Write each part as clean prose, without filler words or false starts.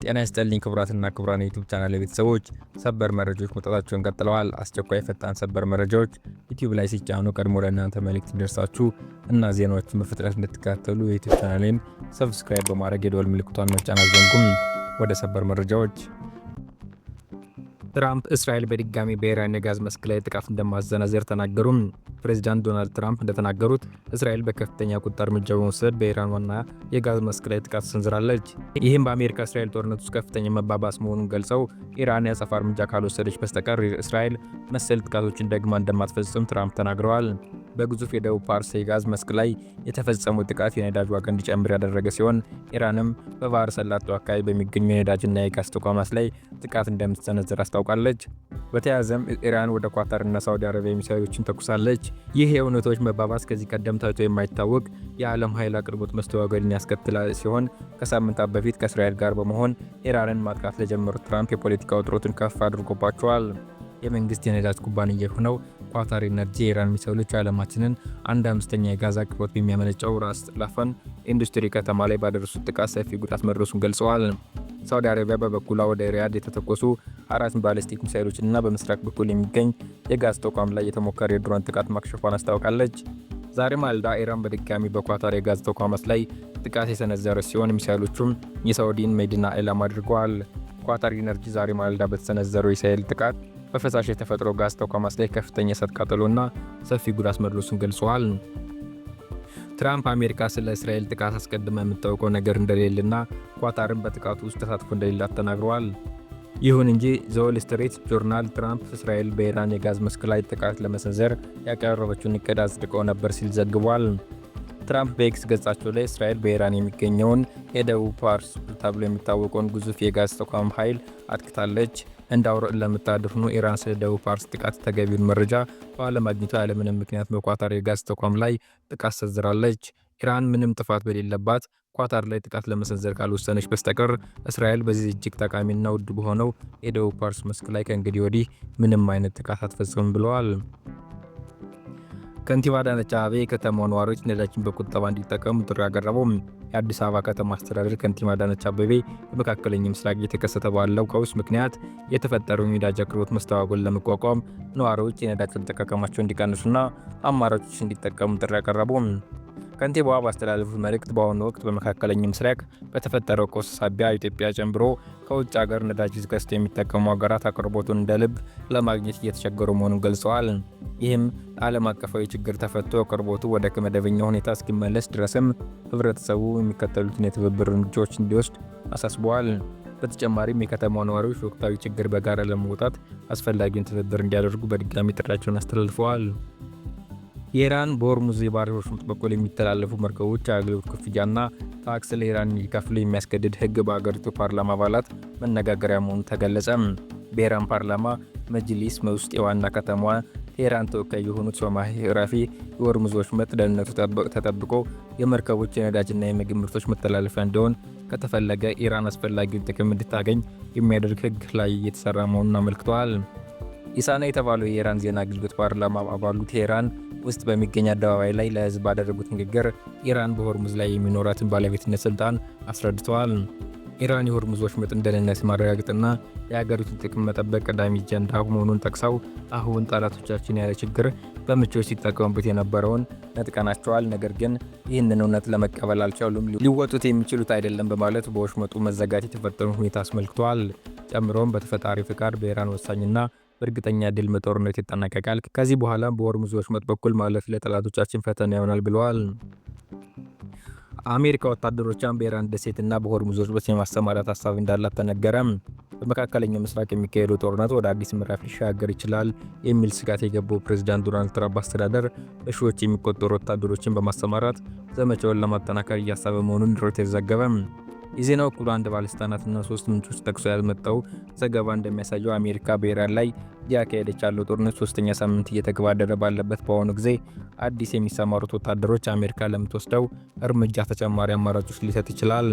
ጤና ይስጥልኝ ክቡራትና ክቡራን የዩቲዩብ ቻናል ቤተሰቦች፣ ሰበር መረጃዎች መውጣታቸውን ቀጥለዋል። አስቸኳይ ፈጣን ሰበር መረጃዎች ዩቲዩብ ላይ ሲጫኑ ቀድሞ ለእናንተ መልእክት እንዲደርሳችሁ እና ዜናዎችን በፍጥነት እንድትከታተሉ የዩቲዩብ ቻናሌን ሰብስክራይብ በማድረግ የደወል ምልክቷን መጫን አትዘንጉም። ወደ ሰበር መረጃዎች። ትራምፕ እስራኤል በድጋሚ በኢራን የጋዝ መስክ ላይ ጥቃት እንደማሰነዝር ተናገሩ። ፕሬዚዳንት ዶናልድ ትራምፕ እንደተናገሩት እስራኤል በከፍተኛ ቁጣ እርምጃ በመውሰድ በኢራን ዋና የጋዝ መስክ ላይ ጥቃት ሰንዝራለች። ይህም በአሜሪካ እስራኤል ጦርነት ውስጥ ከፍተኛ መባባስ መሆኑን ገልጸው ኢራን የአጸፋ እርምጃ ካልወሰደች በስተቀር እስራኤል መሰል ጥቃቶችን ደግማ እንደማትፈጽም ትራምፕ ተናግረዋል። በግዙፍ የደቡብ ፓርስ የጋዝ መስክ ላይ የተፈጸመው ጥቃት የነዳጅ ዋጋ እንዲጨምር ያደረገ ሲሆን ኢራንም በባህረ ሰላጤው አካባቢ በሚገኙ የነዳጅና የጋዝ ተቋማት ላይ ጥቃት እንደምትሰነዝር አስታውቃለች። በተያያዘም ኢራን ወደ ኳታርና ሳውዲ አረቢያ ሚሳይሎችን ተኩሳለች። ይህ የእውነቶች መባባስ ከዚህ ቀደም ታይቶ የማይታወቅ የዓለም ኃይል አቅርቦት መስተጓጎልን ያስከትላ ሲሆን ከሳምንታት በፊት ከእስራኤል ጋር በመሆን ኢራንን ማጥቃት ለጀመሩት ትራምፕ የፖለቲካ ውጥረቱን ከፍ አድርጎባቸዋል። የመንግስት የነዳጅ ኩባንያ የሆነው ኳታር ኢነርጂ የኢራን ሚሳይሎች ዓለማችንን 1/5 የጋዝ አቅርቦት በሚያመነጨው ራስ ላፋን ኢንዱስትሪ ከተማ ላይ ባደረሱት ጥቃት ሰፊ ጉዳት መድረሱን ገልጸዋል። ሳውዲ አረቢያ በበኩሏ ወደ ሪያድ የተተኮሱ 4 ባሊስቲክ ሚሳይሎችና በምስራቅ በኩል የሚገኝ የጋዝ ተቋም ላይ የተሞከረ የድሮን ጥቃት ማክሸፏን አስታውቃለች። ዛሬ ማልዳ ኢራን በድጋሚ በኳታር የጋዝ ተቋማት ላይ ጥቃት የሰነዘረች ሲሆን ሚሳይሎቹም የሳውዲን መዲና ኢላማ አድርገዋል። ኳታር ኢነርጂ ዛሬ ማልዳ በተሰነዘረው የእስራኤል ጥቃት በፈሳሽ የተፈጥሮ ጋዝ ተቋማት ላይ ከፍተኛ እሳት ቃጠሎና ሰፊ ጉዳት መድረሱን ገልጸዋል። ትራምፕ አሜሪካ ስለ እስራኤል ጥቃት አስቀድማ የምታውቀው ነገር እንደሌለና ኳታርን በጥቃቱ ውስጥ ተሳትፎ እንደሌላት ተናግረዋል። ይሁን እንጂ ዘ ዎል ስትሪት ጆርናል ትራምፕ እስራኤል በኢራን የጋዝ መስክ ላይ ጥቃት ለመሰንዘር ያቀረበችውን እቅድ አጽድቀው ነበር ሲል ዘግቧል። ትራምፕ በኤክስ ገጻቸው ላይ እስራኤል በኢራን የሚገኘውን የደቡብ ፓርስ ተብሎ የሚታወቀውን ግዙፍ የጋዝ ተቋም ኃይል አጥቅታለች። እንደ አውሮፓ ለምታደፍኑ ኢራን ስለ ደቡብ ፓርስ ጥቃት ተገቢውን መረጃ ባለማግኘቷ ያለምንም ምክንያት በኳታር የጋዝ ተቋም ላይ ጥቃት ሰንዝራለች። ኢራን ምንም ጥፋት በሌለባት ኳታር ላይ ጥቃት ለመሰንዘር ካልወሰነች በስተቀር እስራኤል በዚህ እጅግ ጠቃሚና ውድ በሆነው የደቡብ ፓርስ መስክ ላይ ከእንግዲህ ወዲህ ምንም አይነት ጥቃት አትፈጽምም ብለዋል። ከንቲባ አዳነች አቤቤ የከተማው ነዋሪዎች ነዳጅን በቁጠባ እንዲጠቀሙ ጥሪ አቀረቡ። የአዲስ አበባ ከተማ አስተዳደር ከንቲባ አዳነች አቤቤ በመካከለኛው ምስራቅ እየተከሰተ ባለው ቀውስ ምክንያት የተፈጠረውን የነዳጅ አቅርቦት መስተጓጎል ለመቋቋም ነዋሪዎች የነዳጅ አጠቃቀማቸውን እንዲቀንሱና አማራጮች እንዲጠቀሙ ጥሪ አቀረቡ። ከንቲባዋ ባስተላለፉት መልእክት በአሁኑ ወቅት በመካከለኛው ምስራቅ በተፈጠረው ቀውስ ሳቢያ ኢትዮጵያ ጨምሮ ከውጭ ሀገር ነዳጅ ገዝተው የሚጠቀሙ ሀገራት አቅርቦቱን እንደ ልብ ለማግኘት እየተቸገሩ መሆኑን ገልጸዋል። ይህም ዓለም አቀፋዊ ችግር ተፈቶ አቅርቦቱ ወደ መደበኛ ሁኔታ እስኪመለስ ድረስም ህብረተሰቡ የሚከተሉትን የትብብር እርምጃዎች እንዲወስድ አሳስበዋል። በተጨማሪም የከተማው ነዋሪዎች ወቅታዊ ችግር በጋራ ለመውጣት አስፈላጊውን ትብብር እንዲያደርጉ በድጋሚ ጥሪያቸውን አስተላልፈዋል። የኢራን በሆርሙዝ የባህር ወሽመጥ በኩል የሚተላለፉ መርከቦች አገልግሎት ክፍያና ታክስ ለኢራን እንዲከፍሉ የሚያስገድድ ህግ በአገሪቱ ፓርላማ አባላት መነጋገሪያ መሆኑ ተገለጸ። በኢራን ፓርላማ መጅሊስ ውስጥ የዋና ከተማዋ ቴህራን ተወካይ የሆኑት ሶማሂ ራፊ የሆርሙዝ ወሽመጥ ደህንነቱ ተጠብቆ የመርከቦች የነዳጅና የምግብ ምርቶች መተላለፊያ እንዲሆን ከተፈለገ ኢራን አስፈላጊውን ጥቅም እንድታገኝ የሚያደርግ ህግ ላይ እየተሰራ መሆኑን አመልክተዋል። ኢሳና የተባለው የኢራን ዜና አገልግሎት ፓርላማ አባሉ ቴህራን ውስጥ በሚገኝ አደባባይ ላይ ለህዝብ ባደረጉት ንግግር ኢራን በሆርሙዝ ላይ የሚኖራትን ባለቤትነት ስልጣን አስረድተዋል። ኢራን የሆርሙዝ ወሽመጥን ደህንነት ማረጋገጥና የሀገሪቱን ጥቅም መጠበቅ ቀዳሚ አጀንዳ መሆኑን ጠቅሰው አሁን ጠላቶቻችን ያለ ችግር በምቾት ሲጠቀሙበት የነበረውን ነጥቀናቸዋል፣ ነገር ግን ይህንን እውነት ለመቀበል አልቻሉም፣ ሊወጡት የሚችሉት አይደለም በማለት በወሽመጡ መዘጋት የተፈጠረውን ሁኔታ አስመልክተዋል። ጨምሮም በተፈጣሪ ፍቃድ በኢራን ወሳኝና በእርግጠኛ ድል ጦርነት ይጠናቀቃል። ከዚህ በኋላ በሆርሙዝ ወሽመጥ በኩል ማለፍ ለጠላቶቻችን ፈተና ይሆናል ብለዋል። አሜሪካ ወታደሮቿን በኢራን ደሴትና በሆርሙዝ ወሽመጥ የማሰማራት ሀሳብ እንዳላት ተነገረ። በመካከለኛው ምስራቅ የሚካሄደው ጦርነት ወደ አዲስ ምዕራፍ ሊሻገር ይችላል የሚል ስጋት የገባው ፕሬዚዳንት ዶናልድ ትራምፕ አስተዳደር በሺዎች የሚቆጠሩ ወታደሮችን በማሰማራት ዘመቻውን ለማጠናከር እያሰበ መሆኑን ሮይተርስ ዘገበ። የዜና ወኪሉ አንድ ባለስልጣናትና 3 ምንጮች ጠቅሶ ያመጣው ዘገባ እንደሚያሳየው አሜሪካ በኢራን ላይ እያካሄደች ያለው ጦርነት 3ኛ ሳምንት እየተገባደደ ባለበት በአሁኑ ጊዜ አዲስ የሚሰማሩት ወታደሮች አሜሪካ ለምትወስደው እርምጃ ተጨማሪ አማራጮች ሊሰጥ ይችላል።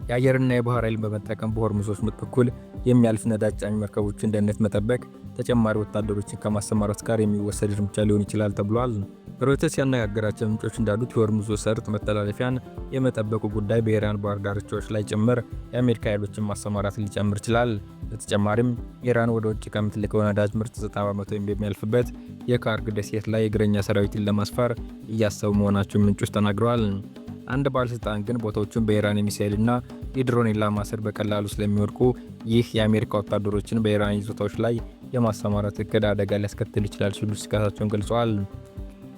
የአየርና የባህር ኃይልን በመጠቀም በሆርሙዝ ወሽመጥ በኩል የሚያልፍ ነዳጅ ጫኝ መርከቦችን ደህንነት መጠበቅ ተጨማሪ ወታደሮችን ከማሰማራት ጋር የሚወሰድ እርምጃ ሊሆን ይችላል ተብሏል። ሮይተርስ ያነጋገራቸው ምንጮች እንዳሉት የሆርሙዝ ሰርጥ መተላለፊያን የመጠበቁ ጉዳይ በኢራን ባህር ዳርቻዎች ላይ ጭምር የአሜሪካ ኃይሎችን ማሰማራት ሊጨምር ይችላል። በተጨማሪም ኢራን ወደ ውጭ ከምትልከው ነዳጅ ምርት 90% የሚያልፍበት የካርግ ደሴት ላይ የእግረኛ ሰራዊትን ለማስፈር እያሰቡ መሆናቸውን ምንጮች ተናግረዋል። አንድ ባለስልጣን ግን ቦታዎቹን በኢራን የሚሳኤልና የድሮን ኢላማ ስር በቀላሉ ስለሚወድቁ ይህ የአሜሪካ ወታደሮችን በኢራን ይዞታዎች ላይ የማሰማራት እቅድ አደጋ ሊያስከትል ይችላል ሲሉ ስጋታቸውን ገልጸዋል።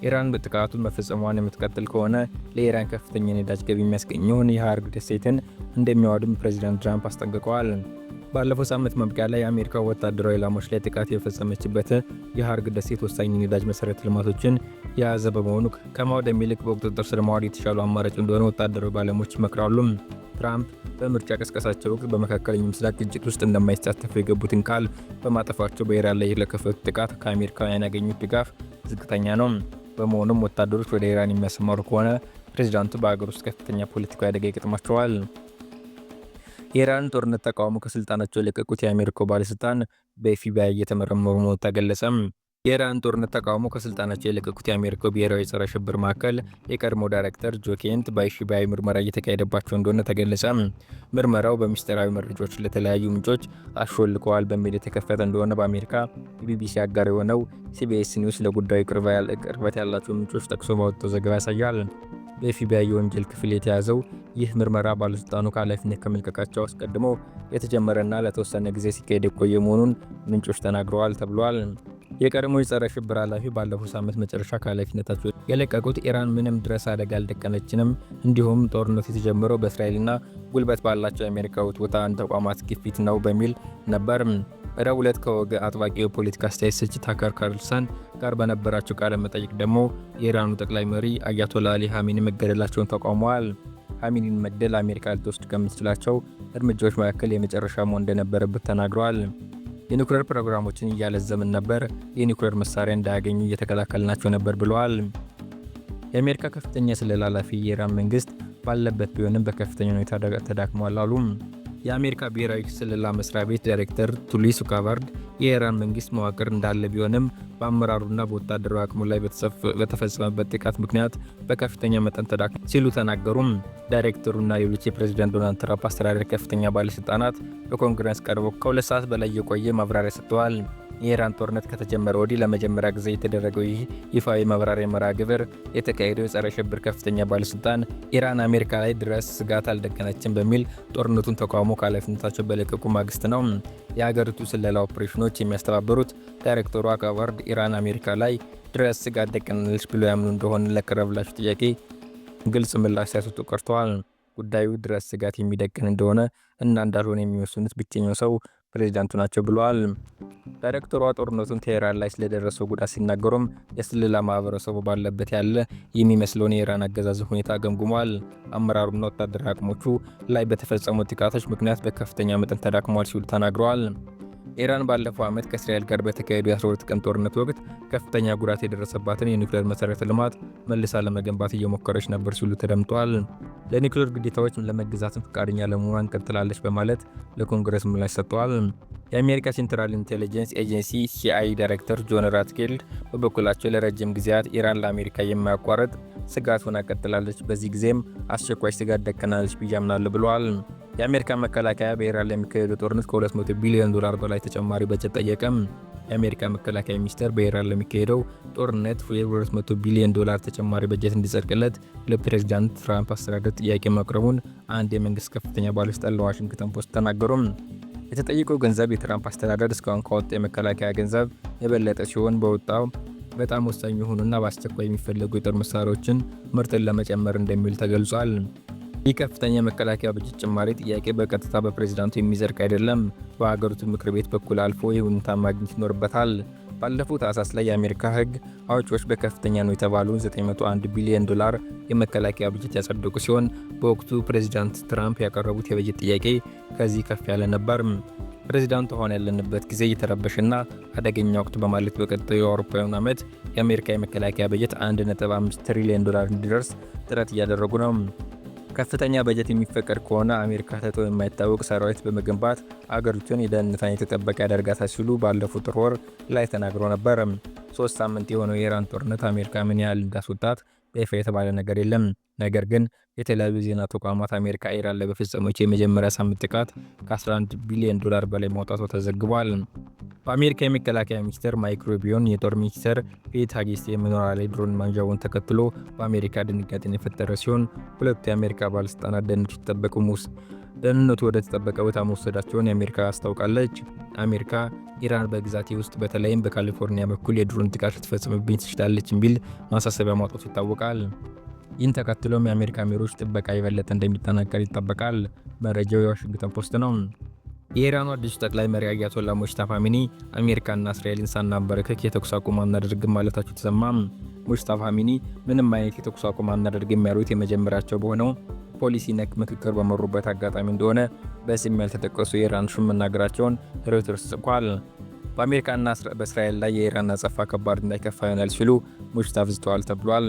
ኢራን ጥቃቱን መፈጸሟን የምትቀጥል ከሆነ ለኢራን ከፍተኛ የነዳጅ ገቢ የሚያስገኘውን የካርግ ደሴትን እንደሚያወድም ፕሬዚዳንት ትራምፕ አስጠንቅቀዋል። ባለፈው ሳምንት መብቂያ ላይ የአሜሪካ ወታደራዊ ኢላማዎች ላይ ጥቃት የፈጸመችበት የካርግ ደሴት ወሳኝ የነዳጅ መሰረተ ልማቶችን የያዘ በመሆኑ ከማውደም ይልቅ በቁጥጥር ስር ማዋል የተሻሉ አማራጭ እንደሆነ ወታደራዊ ባለሙያዎች ይመክራሉ። ትራምፕ በምርጫ ቅስቀሳቸው ወቅት በመካከለኛው ምስራቅ ግጭት ውስጥ እንደማይሳተፉ የገቡትን ቃል በማጠፋቸው በኢራን ላይ ለከፈቱት ጥቃት ከአሜሪካውያን ያገኙት ድጋፍ ዝቅተኛ ነው። በመሆኑም ወታደሮች ወደ ኢራን የሚያሰማሩ ከሆነ ፕሬዚዳንቱ በአገር ውስጥ ከፍተኛ ፖለቲካዊ አደጋ ይገጥማቸዋል። የኢራን ጦርነት ተቃውሞ ከስልጣናቸው የለቀቁት የአሜሪካው ባለስልጣን በኤፍቢአይ እየተመረመሩ መሆኑ ተገለጸ። የኢራን ጦርነት ተቃውሞ ከስልጣናቸው የለቀቁት የአሜሪካው ብሔራዊ ጸረ ሽብር ማዕከል የቀድሞ ዳይሬክተር ጆ ኬንት በኤፍቢአይ ምርመራ እየተካሄደባቸው እንደሆነ ተገለጸ። ምርመራው በሚስጥራዊ መረጃዎች ለተለያዩ ምንጮች አሾልከዋል በሚል የተከፈተ እንደሆነ በአሜሪካ የቢቢሲ አጋር የሆነው ሲቢኤስ ኒውስ ለጉዳዩ ቅርበት ያላቸው ምንጮች ጠቅሶ ባወጣው ዘገባ ያሳያል። በኤፍቢአይ የወንጀል ክፍል የተያዘው ይህ ምርመራ ባለስልጣኑ ከኃላፊነት ከመልቀቃቸው አስቀድሞ የተጀመረና ለተወሰነ ጊዜ ሲካሄድ የቆየ መሆኑን ምንጮች ተናግረዋል ተብሏል። የቀድሞ የጸረ ሽብር ኃላፊ ባለፈው ሳምንት መጨረሻ ከኃላፊነታቸው የለቀቁት ኢራን ምንም ድረስ አደጋ አልደቀነችንም፣ እንዲሁም ጦርነቱ የተጀመረው በእስራኤልና ጉልበት ባላቸው የአሜሪካ ውትወታ ተቋማት ግፊት ነው በሚል ነበር። ረቡዕ ዕለት ከወግ አጥባቂ የፖለቲካ አስተያየት ሰጪ ታከር ካርልሰን ጋር በነበራቸው ቃለ መጠይቅ ደግሞ የኢራኑ ጠቅላይ መሪ አያቶላ አሊ ኻሜኒ መገደላቸውን ተቃውመዋል። ኻሜኒን መግደል አሜሪካ ልትወስድ ከምትችላቸው እርምጃዎች መካከል የመጨረሻ መሆን እንደነበረበት ተናግረዋል። የኒውክሌር ፕሮግራሞችን እያለዘምን ነበር፣ የኒውክሌር መሳሪያ እንዳያገኙ እየተከላከልናቸው ነበር ብለዋል። የአሜሪካ ከፍተኛ የስለላ ኃላፊ የኢራን መንግስት ባለበት ቢሆንም በከፍተኛ ሁኔታ ተዳክሟል አሉ። የአሜሪካ ብሔራዊ ስለላ መስሪያ ቤት ዳይሬክተር ቱሊስ ጋባርድ የኢራን መንግስት መዋቅር እንዳለ ቢሆንም በአመራሩና በወታደራዊ አቅሙ ላይ በተፈጸመበት ጥቃት ምክንያት በከፍተኛ መጠን ተዳክሟል ሲሉ ተናገሩም። ዳይሬክተሩና ሌሎች የፕሬዝዳንት ዶናልድ ትራምፕ አስተዳደር ከፍተኛ ባለስልጣናት በኮንግረስ ቀርበው ከ2 ሰዓት በላይ የቆየ ማብራሪያ ሰጥተዋል። የኢራን ጦርነት ከተጀመረ ወዲህ ለመጀመሪያ ጊዜ የተደረገው ይህ ይፋዊ ማብራሪያ መርሃ ግብር የተካሄደው የጸረ ሽብር ከፍተኛ ባለስልጣን ኢራን አሜሪካ ላይ ድረስ ስጋት አልደቀነችም በሚል ጦርነቱን ተቃውሞ ከኃላፊነታቸው በለቀቁ ማግስት ነው። የሀገሪቱ ስለላ ኦፕሬሽኖች የሚያስተባበሩት ዳይሬክተሩ ጋባርድ ኢራን አሜሪካ ላይ ድረስ ስጋት ደቅናለች ብሎ ያምኑ እንደሆነ ለቀረበላቸው ጥያቄ ግልጽ ምላሽ ሳይሰጡ ቀርተዋል። ጉዳዩ ድረስ ስጋት የሚደቅን እንደሆነ እና እንዳልሆነ የሚወስኑት ብቸኛው ሰው ፕሬዚዳንቱ ናቸው ብለዋል። ዳይሬክተሯ ጦርነቱን ቴህራን ላይ ስለደረሰው ጉዳት ሲናገሩም የስለላ ማህበረሰቡ ባለበት ያለ የሚመስለውን የኢራን አገዛዝ ሁኔታ ገምግሟል። አመራሩና ወታደራዊ አቅሞቹ ላይ በተፈጸሙ ጥቃቶች ምክንያት በከፍተኛ መጠን ተዳክሟል ሲሉ ተናግረዋል። ኢራን ባለፈው ዓመት ከእስራኤል ጋር በተካሄዱ የ12 ቀን ጦርነት ወቅት ከፍተኛ ጉዳት የደረሰባትን የኒውክሌር መሰረተ ልማት መልሳ ለመገንባት እየሞከረች ነበር ሲሉ ተደምጧል። ለኒውክሌር ግዴታዎች ለመገዛትም ፈቃደኛ ለመሆኗን ቀጥላለች በማለት ለኮንግረስ ምላሽ ሰጥተዋል። የአሜሪካ ሴንትራል ኢንቴሊጀንስ ኤጀንሲ ሲአይኤ ዳይሬክተር ጆን ራትኬልድ በበኩላቸው ለረጅም ጊዜያት ኢራን ለአሜሪካ የማያቋርጥ ስጋት ሆና ቀጥላለች፣ በዚህ ጊዜም አስቸኳይ ስጋት ደቀናለች ብዬ አምናለሁ ብለዋል። የአሜሪካ መከላከያ በኢራን ላይ የሚካሄደው ጦርነት ከ200 ቢሊዮን ዶላር በላይ ተጨማሪ በጀት ጠየቀም። የአሜሪካ መከላከያ ሚኒስቴር በኢራን ላይ የሚካሄደው ጦርነት የ200 ቢሊዮን ዶላር ተጨማሪ በጀት እንዲጸድቅለት ለፕሬዝዳንት ትራምፕ አስተዳደር ጥያቄ ማቅረቡን አንድ የመንግስት ከፍተኛ ባለስልጣን ለዋሽንግተን ፖስት ተናገሩም። የተጠየቀው ገንዘብ የትራምፕ አስተዳደር እስካሁን ካወጣው የመከላከያ ገንዘብ የበለጠ ሲሆን በወጣው በጣም ወሳኝ የሆኑና በአስቸኳይ የሚፈለጉ የጦር መሳሪያዎችን ምርትን ለመጨመር እንደሚውል ተገልጿል። ይህ ከፍተኛ መከላከያ በጀት ጭማሪ ጥያቄ በቀጥታ በፕሬዝዳንቱ የሚዘርቅ አይደለም፣ በሀገሪቱ ምክር ቤት በኩል አልፎ ይሁንታ ማግኘት ይኖርበታል። ባለፈው ታህሳስ ላይ የአሜሪካ ሕግ አውጪዎች በከፍተኛ ነው የተባሉ 901 ቢሊዮን ዶላር የመከላከያ በጀት ያጸደቁ ሲሆን በወቅቱ ፕሬዝዳንት ትራምፕ ያቀረቡት የበጀት ጥያቄ ከዚህ ከፍ ያለ ነበር። ፕሬዝዳንቱ አሁን ያለንበት ጊዜ እየተረበሸና አደገኛ ወቅት በማለት በቀጣዩ የአውሮፓውያን ዓመት የአሜሪካ የመከላከያ በጀት 1.5 ትሪሊዮን ዶላር እንዲደርስ ጥረት እያደረጉ ነው። ከፍተኛ በጀት የሚፈቀድ ከሆነ አሜሪካ ታይቶ የማይታወቅ ሰራዊት በመገንባት አገሪቱን የደህንነቷን የተጠበቀ ያደርጋታል ሲሉ ባለፉት ጥር ወር ላይ ተናግሮ ነበር። 3 ሳምንት የሆነው የኢራን ጦርነት አሜሪካ ምን ያህል እንዳስወጣት በይፋ የተባለ ነገር የለም። ነገር ግን የተለያዩ ዜና ተቋማት አሜሪካ ኢራን ላይ በፈጸመችው የመጀመሪያ ሳምንት ጥቃት ከ11 ቢሊዮን ዶላር በላይ ማውጣቷ ተዘግቧል። በአሜሪካ የመከላከያ ሚኒስቴር ማይክ ሩቢዮን የጦር ሚኒስትር ፔት ሄግሴት የመኖሪያ ላይ ድሮን ማንዣውን ተከትሎ በአሜሪካ ድንጋጤን የፈጠረ ሲሆን ሁለቱ የአሜሪካ ባለስልጣናት ደህንነቱ ወደ ተጠበቀ ቦታ መወሰዳቸውን የአሜሪካ አስታውቃለች። አሜሪካ ኢራን በግዛቴ ውስጥ በተለይም በካሊፎርኒያ በኩል የድሮን ጥቃት ልትፈጽምብኝ ትችላለች የሚል ማሳሰቢያ ማውጣቱ ይታወቃል። ይህን ተከትሎም የአሜሪካ መሪዎች ጥበቃ የበለጠ እንደሚጠናከር ይጠበቃል። መረጃው የዋሽንግተን ፖስት ነው። የኢራኑ አዲሱ ጠቅላይ መሪ አያቶላ ሙጅተባ ኻሜኒ አሜሪካና እስራኤልን ሳናንበረከክ የተኩስ አቁም አናደርግም ማለታቸው ተሰማ። ሙጅተባ ኻሜኒ ምንም አይነት የተኩስ አቁም አናደርግም ያሉት የመጀመሪያቸው በሆነው ፖሊሲ ነክ ምክክር በመሩበት አጋጣሚ እንደሆነ በስም ያልተጠቀሱ የኢራን ሹም መናገራቸውን ሮይተርስ ጽፏል። በአሜሪካና በእስራኤል ላይ የኢራን አጸፋ ከባድ እንዳይከፋ ይሆናል ሲሉ ሙጅተባ ዝተዋል ተብሏል።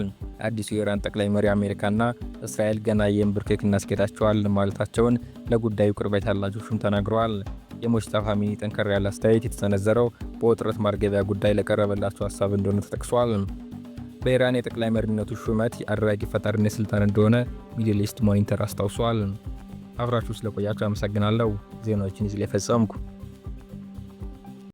አዲሱ የኢራን ጠቅላይ መሪ አሜሪካና እስራኤል ገና የንብርክክ እናስኬዳቸዋል ማለታቸውን ለጉዳዩ ቅርበት ያላቸው ሹም ተናግረዋል። የሙጅተባ ኻሜኒ ጠንከር ያለ አስተያየት የተሰነዘረው በውጥረት ማርገቢያ ጉዳይ ለቀረበላቸው ሀሳብ እንደሆነ ተጠቅሷል። በኢራን የጠቅላይ መሪነቱ ሹመት አድራጊ ፈጣሪነት ስልጣን እንደሆነ ሚድል ኢስት ሞኒተር አስታውሷል። አብራችሁ ስለቆያችሁ አመሰግናለሁ። ዜናዎችን እዚህ ላይ ፈጸምኩ።